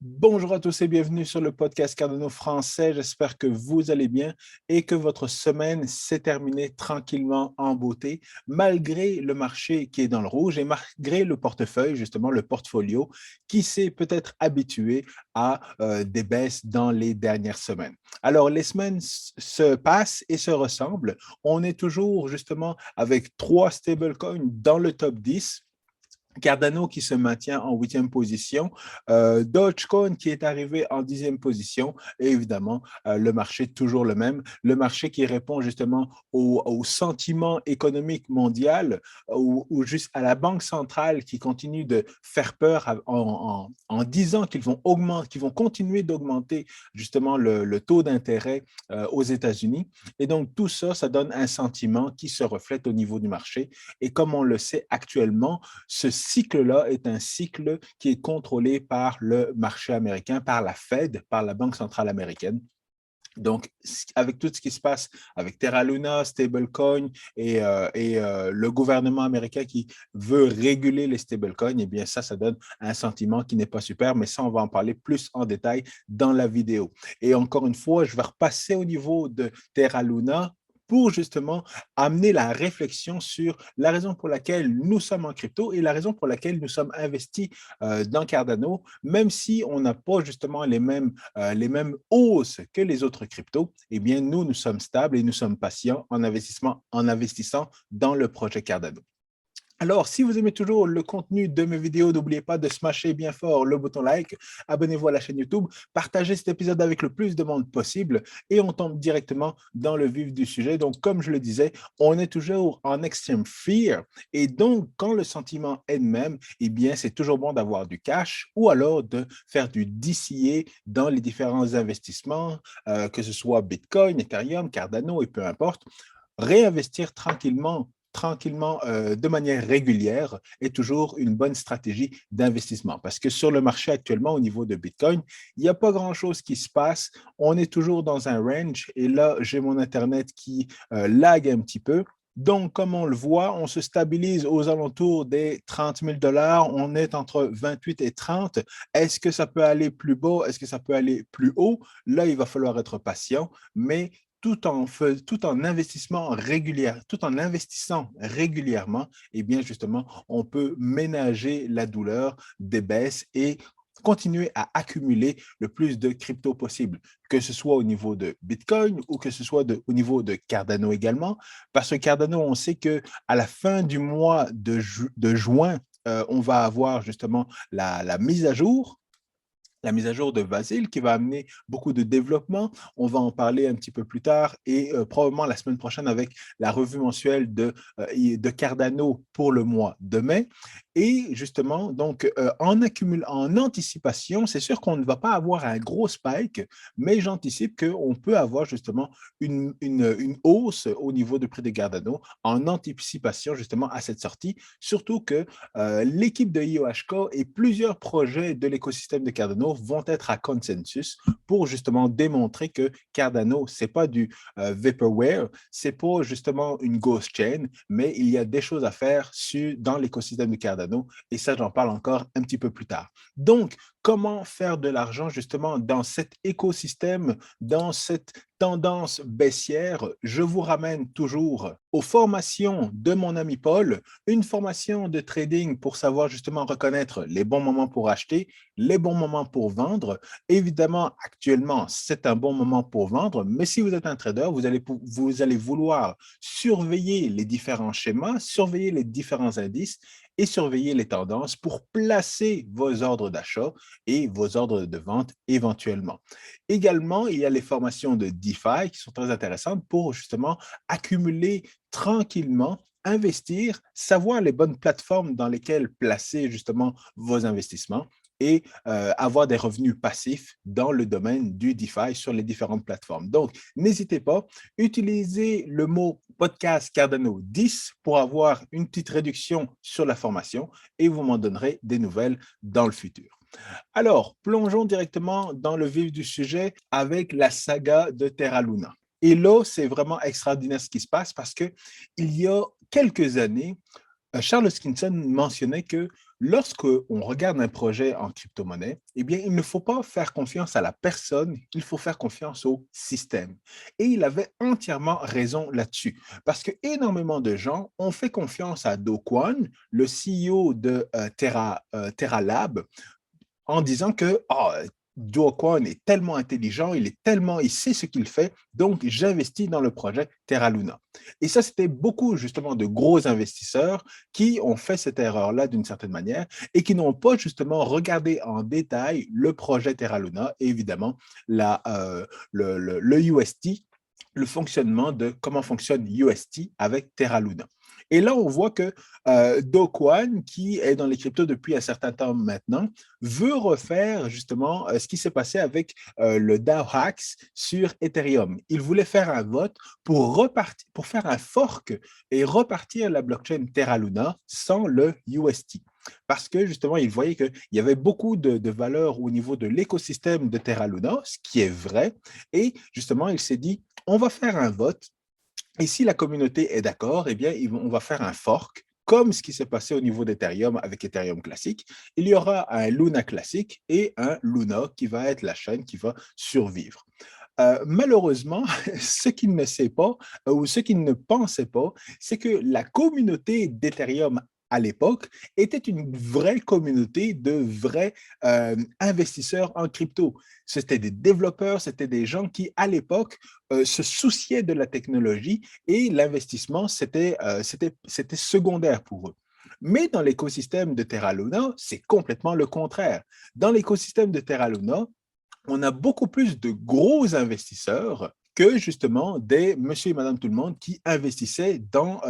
Bonjour à tous et bienvenue sur le podcast Cardano français. J'espère que vous allez bien et que votre semaine s'est terminée tranquillement en beauté, malgré le marché qui est dans le rouge et malgré le portefeuille, justement le portfolio, qui s'est peut-être habitué à des baisses dans les dernières semaines. Alors, les semaines se passent et se ressemblent. On est toujours justement avec trois stablecoins dans le top 10. Cardano qui se maintient en huitième position, Dogecoin qui est arrivé en dixième position et évidemment le marché toujours le même, le marché qui répond justement au sentiment économique mondial ou juste à la banque centrale qui continue de faire peur en disant qu'ils vont augmenter, qu'ils vont continuer d'augmenter justement le taux d'intérêt aux États-Unis. Et donc tout ça, ça donne un sentiment qui se reflète au niveau du marché. Et comme on le sait actuellement, ce cycle-là est un cycle qui est contrôlé par le marché américain, par la Fed, par la Banque centrale américaine. Donc, avec tout ce qui se passe avec Terra Luna, stablecoin et le gouvernement américain qui veut réguler les stablecoins, eh bien ça donne un sentiment qui n'est pas super, mais ça, on va en parler plus en détail dans la vidéo. Et encore une fois, je vais repasser au niveau de Terra Luna pour justement amener la réflexion sur la raison pour laquelle nous sommes en crypto et la raison pour laquelle nous sommes investis dans Cardano, même si on n'a pas justement les mêmes hausses que les autres cryptos, eh bien, nous sommes stables et nous sommes patients en investissant dans le projet Cardano. Alors, si vous aimez toujours le contenu de mes vidéos, n'oubliez pas de smasher bien fort le bouton like, abonnez-vous à la chaîne YouTube, partagez cet épisode avec le plus de monde possible et on tombe directement dans le vif du sujet. Donc, comme je le disais, on est toujours en extreme fear et donc, quand le sentiment est le même, eh bien, c'est toujours bon d'avoir du cash ou alors de faire du DCA dans les différents investissements, que ce soit Bitcoin, Ethereum, Cardano et peu importe, réinvestir tranquillement de manière régulière est toujours une bonne stratégie d'investissement. Parce que sur le marché actuellement, au niveau de Bitcoin, il n'y a pas grand-chose qui se passe. On est toujours dans un range et là, j'ai mon Internet qui lag un petit peu. Donc, comme on le voit, on se stabilise aux alentours des 30 000 $. On est entre 28 et 30. Est-ce que ça peut aller plus bas? Est-ce que ça peut aller plus haut? Là, il va falloir être patient, mais tout en tout en investissant régulièrement, eh bien justement, on peut ménager la douleur des baisses et continuer à accumuler le plus de crypto possible, que ce soit au niveau de Bitcoin ou que ce soit au niveau de Cardano également, parce que Cardano, on sait que à la fin du mois de juin, on va avoir justement la mise à jour de Vasile qui va amener beaucoup de développement. On va en parler un petit peu plus tard et probablement la semaine prochaine avec la revue mensuelle de Cardano pour le mois de mai. Et justement, donc, en anticipation, c'est sûr qu'on ne va pas avoir un gros spike, mais j'anticipe qu'on peut avoir justement une hausse au niveau du prix de Cardano en anticipation justement à cette sortie, surtout que l'équipe de IOHK et plusieurs projets de l'écosystème de Cardano vont être à consensus pour justement démontrer que Cardano, c'est pas du vaporware, c'est pas justement une ghost chain, mais il y a des choses à faire dans l'écosystème de Cardano et ça, j'en parle encore un petit peu plus tard. Donc, comment faire de l'argent justement dans cet écosystème, dans cette tendance baissière? Je vous ramène toujours aux formations de mon ami Paul, une formation de trading pour savoir justement reconnaître les bons moments pour acheter, les bons moments pour vendre. Évidemment, actuellement, c'est un bon moment pour vendre, mais si vous êtes un trader, vous allez vouloir surveiller les différents schémas, surveiller les différents indices et surveiller les tendances pour placer vos ordres d'achat et vos ordres de vente éventuellement. Également, il y a les formations de DeFi qui sont très intéressantes pour justement accumuler tranquillement, investir, savoir les bonnes plateformes dans lesquelles placer justement vos investissements et avoir des revenus passifs dans le domaine du DeFi sur les différentes plateformes. Donc, n'hésitez pas, utilisez le mot podcast Cardano 10 pour avoir une petite réduction sur la formation et vous m'en donnerez des nouvelles dans le futur. Alors, plongeons directement dans le vif du sujet avec la saga de Terra Luna. Et là, c'est vraiment extraordinaire ce qui se passe parce qu'il y a quelques années, Charles Hoskinson mentionnait que lorsque on regarde un projet en crypto-monnaie, eh bien, il ne faut pas faire confiance à la personne, il faut faire confiance au système. Et il avait entièrement raison là-dessus, parce que énormément de gens ont fait confiance à Do Kwon, le CEO de Terra Lab, en disant que Do Kwon est tellement intelligent, il sait ce qu'il fait, donc j'investis dans le projet Terra Luna. Et ça, c'était beaucoup justement de gros investisseurs qui ont fait cette erreur-là d'une certaine manière et qui n'ont pas justement regardé en détail le projet Terra Luna et évidemment le UST, le fonctionnement de comment fonctionne UST avec Terra Luna. Et là, on voit que Do Kwon, qui est dans les cryptos depuis un certain temps maintenant, veut refaire justement ce qui s'est passé avec le DAO Hacks sur Ethereum. Il voulait faire un vote pour faire un fork et repartir la blockchain Terra Luna sans le UST. Parce que justement, il voyait qu'il y avait beaucoup de valeur au niveau de l'écosystème de Terra Luna, ce qui est vrai. Et justement, il s'est dit, on va faire un vote et si la communauté est d'accord, eh bien, on va faire un fork, comme ce qui s'est passé au niveau d'Ethereum avec Ethereum classique. Il y aura un Luna classique et un Luna qui va être la chaîne qui va survivre. Malheureusement, ce qu'il ne sait pas ou ce qu'il ne pensait pas, c'est que la communauté d'Ethereum à l'époque était une vraie communauté de vrais investisseurs en crypto. C'était des développeurs, c'était des gens qui, à l'époque, se souciaient de la technologie et l'investissement, c'était secondaire pour eux. Mais dans l'écosystème de Terra Luna, c'est complètement le contraire. Dans l'écosystème de Terra Luna, on a beaucoup plus de gros investisseurs que justement des monsieur et madame tout le monde qui investissaient dans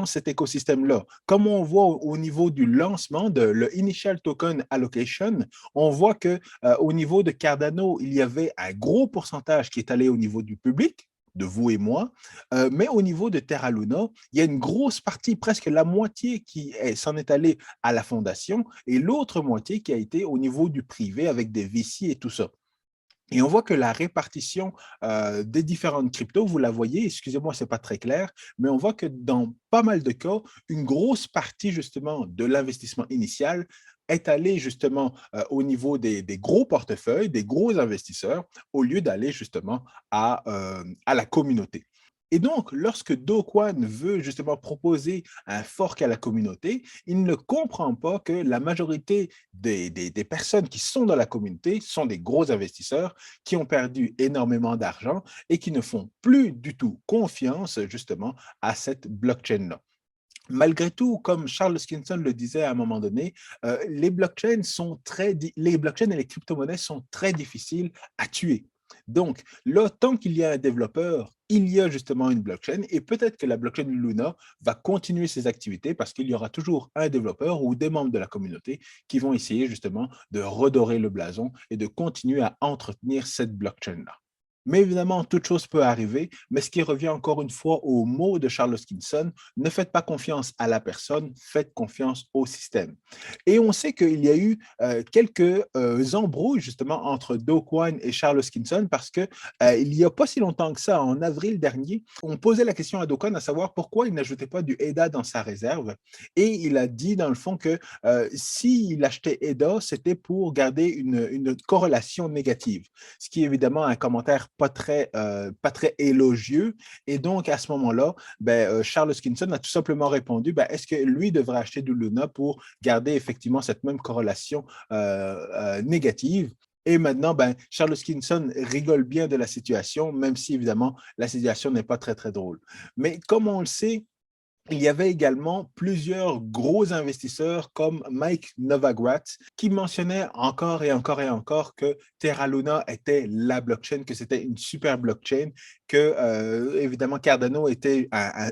cet écosystème-là. Comme on voit au niveau du lancement de le Initial Token Allocation, on voit que au niveau de Cardano, il y avait un gros pourcentage qui est allé au niveau du public, de vous et moi, mais au niveau de Terra Luna, il y a une grosse partie, presque la moitié s'en est allée à la fondation et l'autre moitié qui a été au niveau du privé avec des VC et tout ça. Et on voit que la répartition des différentes cryptos, vous la voyez, excusez-moi, ce n'est pas très clair, mais on voit que dans pas mal de cas, une grosse partie justement de l'investissement initial est allée justement au niveau des gros portefeuilles, des gros investisseurs, au lieu d'aller justement à la communauté. Et donc, lorsque Do Kwon veut justement proposer un fork à la communauté, il ne comprend pas que la majorité des personnes qui sont dans la communauté sont des gros investisseurs qui ont perdu énormément d'argent et qui ne font plus du tout confiance justement à cette blockchain-là. Malgré tout, comme Charles Hoskinson le disait à un moment donné, les blockchains et les crypto-monnaies sont très difficiles à tuer. Donc, là, tant qu'il y a un développeur, il y a justement une blockchain et peut-être que la blockchain Luna va continuer ses activités parce qu'il y aura toujours un développeur ou des membres de la communauté qui vont essayer justement de redorer le blason et de continuer à entretenir cette blockchain-là. Mais évidemment, toute chose peut arriver, mais ce qui revient encore une fois au mot de Charles Hoskinson, ne faites pas confiance à la personne, faites confiance au système. Et on sait qu'il y a eu quelques embrouilles justement entre Do Kwon et Charles Hoskinson parce que il n'y a pas si longtemps que ça, en avril dernier, on posait la question à Do Kwon à savoir pourquoi il n'ajoutait pas du EDA dans sa réserve. Et il a dit dans le fond que s'il achetait EDA, c'était pour garder une corrélation négative, ce qui est évidemment un commentaire pas très élogieux. Et donc, à ce moment-là, Charles Hoskinson a tout simplement répondu, est-ce que lui devrait acheter du Luna pour garder effectivement cette même corrélation négative? Et maintenant, Charles Hoskinson rigole bien de la situation, même si évidemment, la situation n'est pas très, très drôle. Mais comme on le sait, il y avait également plusieurs gros investisseurs comme Mike Novogratz qui mentionnaient encore et encore et encore que Terra Luna était la blockchain, que c'était une super blockchain, que évidemment Cardano était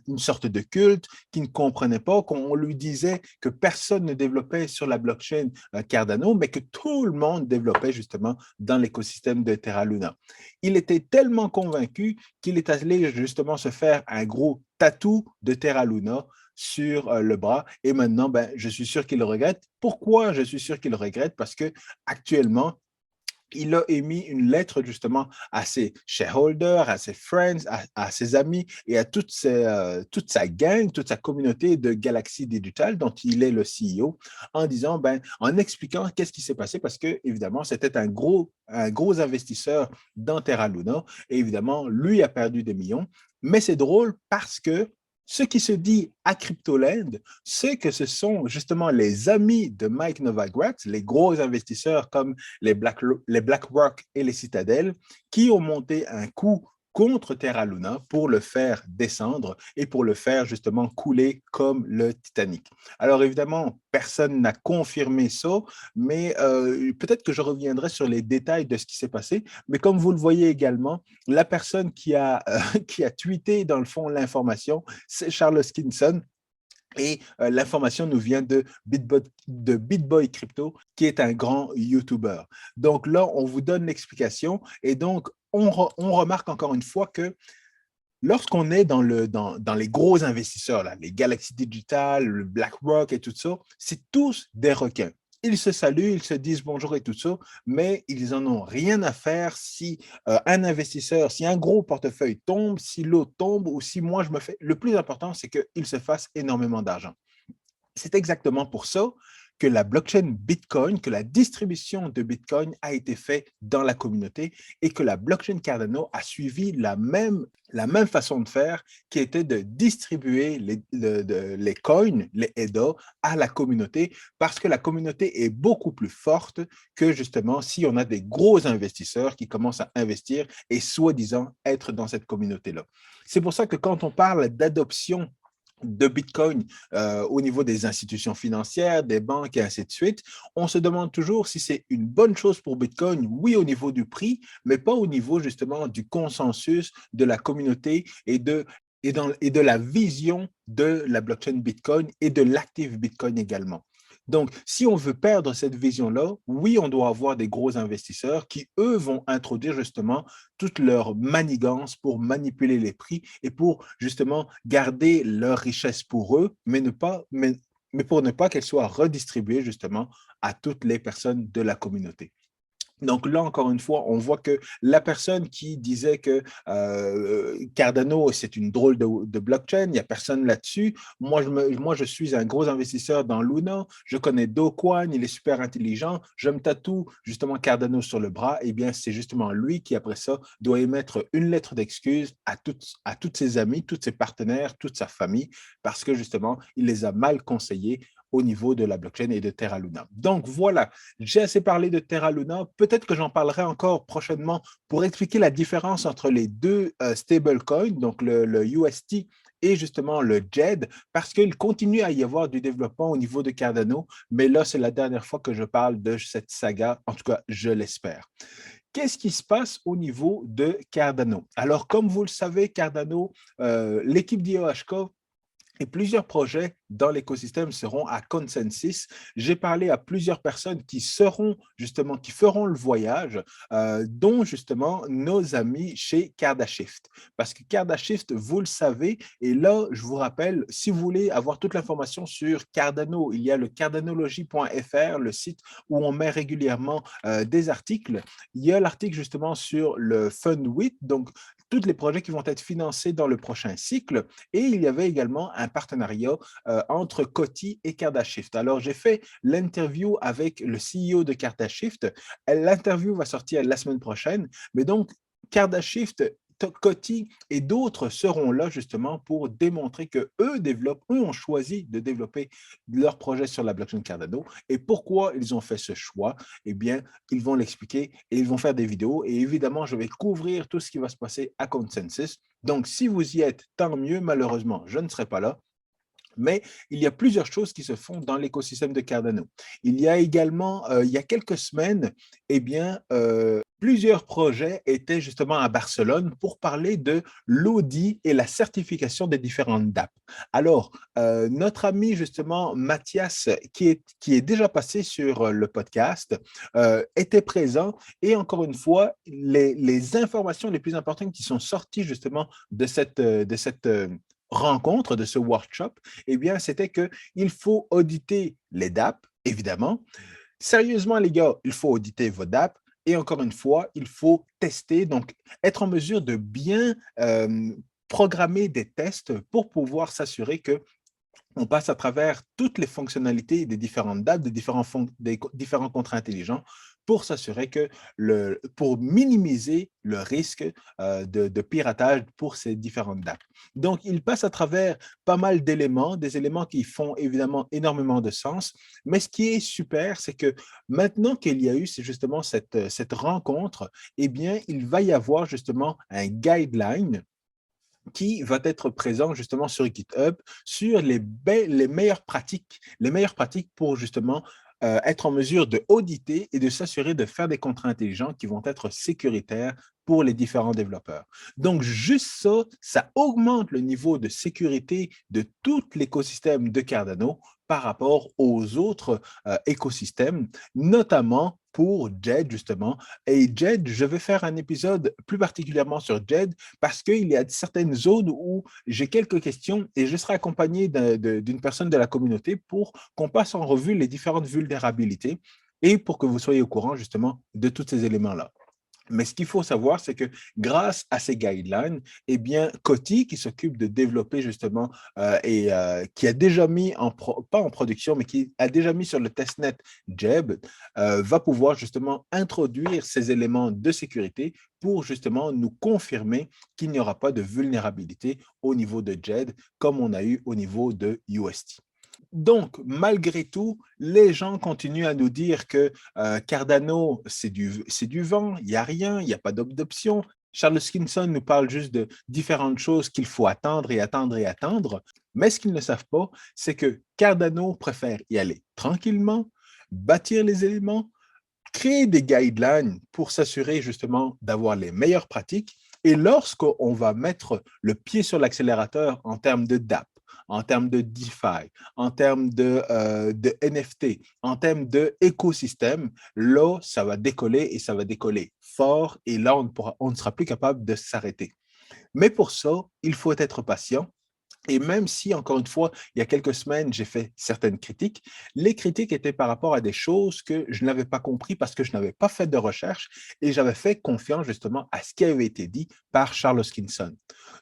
une sorte de culte, qui ne comprenait pas, qu'on lui disait que personne ne développait sur la blockchain Cardano, mais que tout le monde développait justement dans l'écosystème de Terra Luna. Il était tellement convaincu qu'il est allé justement se faire un gros tatou de Terra Luna sur le bras. Et maintenant, je suis sûr qu'il le regrette. Pourquoi je suis sûr qu'il le regrette? Parce que actuellement, il a émis une lettre justement à ses shareholders, à ses friends, à ses amis et à toute sa gang, toute sa communauté de Galaxy Digital dont il est le CEO en disant, en expliquant qu'est-ce qui s'est passé parce que évidemment c'était un gros investisseur dans Terra Luna et évidemment lui a perdu des millions. Mais c'est drôle parce que ce qui se dit à Cryptoland, c'est que ce sont justement les amis de Mike Novogratz, les gros investisseurs comme les BlackRock et les Citadel, qui ont monté un coup contre Terra Luna pour le faire descendre et pour le faire justement couler comme le Titanic. Alors évidemment, personne n'a confirmé ça, mais peut-être que je reviendrai sur les détails de ce qui s'est passé. Mais comme vous le voyez également, la personne qui a tweeté dans le fond l'information, c'est Charles Hoskinson, et l'information nous vient de BitBoy Crypto, qui est un grand YouTuber. Donc là, on vous donne l'explication et donc on remarque encore une fois que lorsqu'on est dans les gros investisseurs, là, les Galaxy Digital, le BlackRock et tout ça, c'est tous des requins. Ils se saluent, ils se disent bonjour et tout ça, mais ils n'en ont rien à faire si un investisseur, si un gros portefeuille tombe, si l'autre tombe ou si moi je me fais. Le plus important, c'est qu'il se fasse énormément d'argent. C'est exactement pour ça que la blockchain Bitcoin, que la distribution de Bitcoin a été faite dans la communauté et que la blockchain Cardano a suivi la même façon de faire qui était de distribuer les coins, les EDA à la communauté parce que la communauté est beaucoup plus forte que justement si on a des gros investisseurs qui commencent à investir et soi-disant être dans cette communauté-là. C'est pour ça que quand on parle d'adoption de Bitcoin au niveau des institutions financières, des banques et ainsi de suite, on se demande toujours si c'est une bonne chose pour Bitcoin, oui, au niveau du prix, mais pas au niveau justement du consensus de la communauté et de la vision de la blockchain Bitcoin et de l'actif Bitcoin également. Donc, si on veut perdre cette vision-là, oui, on doit avoir des gros investisseurs qui, eux, vont introduire justement toute leur manigance pour manipuler les prix et pour justement garder leur richesse pour eux, mais pour ne pas qu'elle soit redistribuée justement à toutes les personnes de la communauté. Donc là, encore une fois, on voit que la personne qui disait que Cardano, c'est une drôle de blockchain, il n'y a personne là-dessus. Moi, je suis un gros investisseur dans Luna, je connais Do Kwon, il est super intelligent, je me tatoue justement Cardano sur le bras, et bien c'est justement lui qui, après ça, doit émettre une lettre d'excuse à toutes ses amis, tous ses partenaires, toute sa famille, parce que justement, il les a mal conseillés au niveau de la blockchain et de Terra Luna. Donc voilà, j'ai assez parlé de Terra Luna. Peut-être que j'en parlerai encore prochainement pour expliquer la différence entre les deux stablecoins, donc le UST et justement le JED, parce qu'il continue à y avoir du développement au niveau de Cardano, mais là, c'est la dernière fois que je parle de cette saga, en tout cas, je l'espère. Qu'est-ce qui se passe au niveau de Cardano? Alors, comme vous le savez, Cardano, l'équipe d'IOHK et plusieurs projets dans l'écosystème seront à consensus. J'ai parlé à plusieurs personnes qui seront justement, qui feront le voyage, dont justement nos amis chez Cardashift. Parce que Cardashift, vous le savez, et là, je vous rappelle, si vous voulez avoir toute l'information sur Cardano, il y a le cardanologie.fr, le site où on met régulièrement des articles. Il y a l'article justement sur le Fund 8, donc tous les projets qui vont être financés dans le prochain cycle. Et il y avait également un partenariat entre Coty et Cardashift. Alors, j'ai fait l'interview avec le CEO de Cardashift. L'interview va sortir la semaine prochaine. Mais donc, Cardashift, Coty et d'autres seront là justement pour démontrer que eux ont choisi de développer leur projet sur la blockchain Cardano. Et pourquoi ils ont fait ce choix? Eh bien, ils vont l'expliquer et ils vont faire des vidéos. Et évidemment, je vais couvrir tout ce qui va se passer à Consensus. Donc, si vous y êtes, tant mieux. Malheureusement, je ne serai pas là. Mais il y a plusieurs choses qui se font dans l'écosystème de Cardano. Il y a également, il y a quelques semaines, eh bien, plusieurs projets étaient justement à Barcelone pour parler de l'audit et la certification des différentes DApp. Alors, notre ami justement Mathias, qui est déjà passé sur le podcast, était présent et encore une fois, les informations les plus importantes qui sont sorties justement de cette rencontre, de ce workshop, eh bien, c'était qu'il faut auditer les DApp, évidemment. Sérieusement, les gars, il faut auditer vos DApp. Et encore une fois, il faut tester, donc être en mesure de bien programmer des tests pour pouvoir s'assurer que on passe à travers toutes les fonctionnalités des différentes dates, des différents contrats intelligents pour s'assurer que pour minimiser le risque de piratage pour ces différentes dates. Donc, il passe à travers pas mal d'éléments, des éléments qui font évidemment énormément de sens. Mais ce qui est super, c'est que maintenant qu'il y a eu justement cette rencontre, eh bien, il va y avoir justement un guideline qui va être présent justement sur GitHub sur les meilleures pratiques pour justement être en mesure de auditer et de s'assurer de faire des contrats intelligents qui vont être sécuritaires pour les différents développeurs. Donc, juste ça, ça augmente le niveau de sécurité de tout l'écosystème de Cardano par rapport aux autres écosystèmes, notamment pour JED, justement. Et JED, je vais faire un épisode plus particulièrement sur JED parce qu'il y a certaines zones où j'ai quelques questions et je serai accompagné d'une personne de la communauté pour qu'on passe en revue les différentes vulnérabilités et pour que vous soyez au courant justement de tous ces éléments-là. Mais ce qu'il faut savoir, c'est que grâce à ces guidelines, eh bien, Coty, qui s'occupe de développer justement qui a déjà mis pas en production, mais qui a déjà mis sur le testnet Jeb, va pouvoir justement introduire ces éléments de sécurité pour justement nous confirmer qu'il n'y aura pas de vulnérabilité au niveau de JED comme on a eu au niveau de UST. Donc, malgré tout, les gens continuent à nous dire que Cardano, c'est du vent, il n'y a rien, il n'y a pas d'option. Charles Hoskinson nous parle juste de différentes choses qu'il faut attendre et attendre et attendre. Mais ce qu'ils ne savent pas, c'est que Cardano préfère y aller tranquillement, bâtir les éléments, créer des guidelines pour s'assurer justement d'avoir les meilleures pratiques. Et lorsqu'on va mettre le pied sur l'accélérateur en termes de DApp, en termes de DeFi, en termes de NFT, en termes d'écosystème, là, ça va décoller et ça va décoller fort. Et là, on ne sera plus capable de s'arrêter. Mais pour ça, il faut être patient. Et même si, encore une fois, il y a quelques semaines, j'ai fait certaines critiques, les critiques étaient par rapport à des choses que je n'avais pas compris parce que je n'avais pas fait de recherche et j'avais fait confiance justement à ce qui avait été dit par Charles Hoskinson.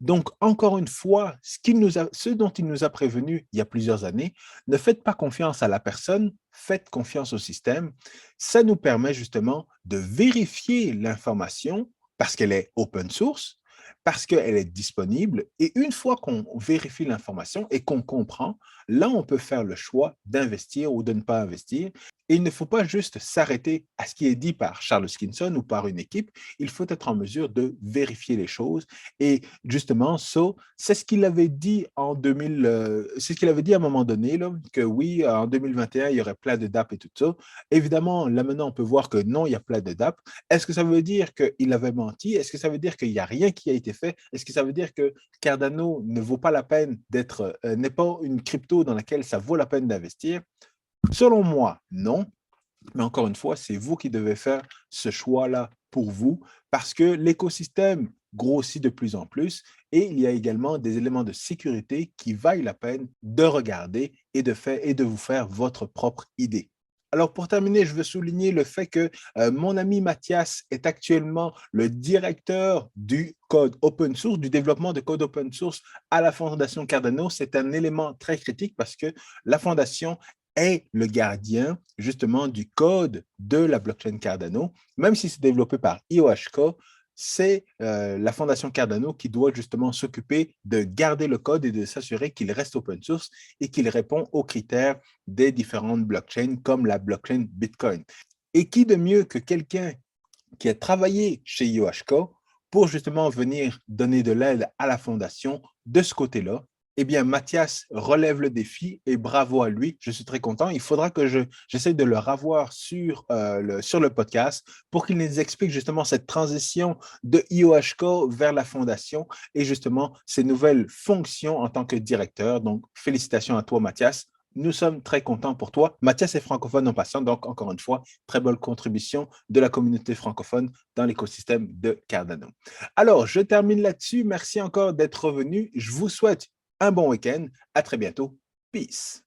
Donc, encore une fois, ce dont il nous a prévenu il y a plusieurs années, ne faites pas confiance à la personne, faites confiance au système. Ça nous permet justement de vérifier l'information parce qu'elle est open source, parce qu'elle est disponible. Et une fois qu'on vérifie l'information et qu'on comprend, là, on peut faire le choix d'investir ou de ne pas investir. Et il ne faut pas juste s'arrêter à ce qui est dit par Charles Hoskinson ou par une équipe. Il faut être en mesure de vérifier les choses. Et justement, c'est ce qu'il avait dit en 2000, c'est ce qu'il avait dit à un moment donné, là, que oui, en 2021, il y aurait plein de DApp et tout ça. Évidemment, là maintenant, on peut voir que non, il y a plein de DApp. Est-ce que ça veut dire qu'il avait menti? Est-ce que ça veut dire qu'il n'y a rien qui a été fait? Est-ce que ça veut dire que Cardano ne vaut pas la peine n'est pas une crypto dans laquelle ça vaut la peine d'investir? Selon moi, non. Mais encore une fois, c'est vous qui devez faire ce choix-là pour vous parce que l'écosystème grossit de plus en plus et il y a également des éléments de sécurité qui valent la peine de regarder et de vous faire votre propre idée. Alors, pour terminer, je veux souligner le fait que mon ami Mathias est actuellement le directeur du code open source, du développement de code open source à la Fondation Cardano. C'est un élément très critique parce que la Fondation est le gardien justement du code de la blockchain Cardano. Même si c'est développé par IOHK, c'est la Fondation Cardano qui doit justement s'occuper de garder le code et de s'assurer qu'il reste open source et qu'il répond aux critères des différentes blockchains comme la blockchain Bitcoin. Et qui de mieux que quelqu'un qui a travaillé chez IOHK pour justement venir donner de l'aide à la fondation de ce côté-là. Eh bien, Mathias relève le défi et bravo à lui. Je suis très content. Il faudra que j'essaie de le revoir sur le podcast pour qu'il nous explique justement cette transition de IOHK vers la fondation et justement ses nouvelles fonctions en tant que directeur. Donc, félicitations à toi, Mathias. Nous sommes très contents pour toi. Mathias est francophone en passant, donc encore une fois, très bonne contribution de la communauté francophone dans l'écosystème de Cardano. Alors, je termine là-dessus. Merci encore d'être revenu. Je vous souhaite un bon week-end. À très bientôt. Peace.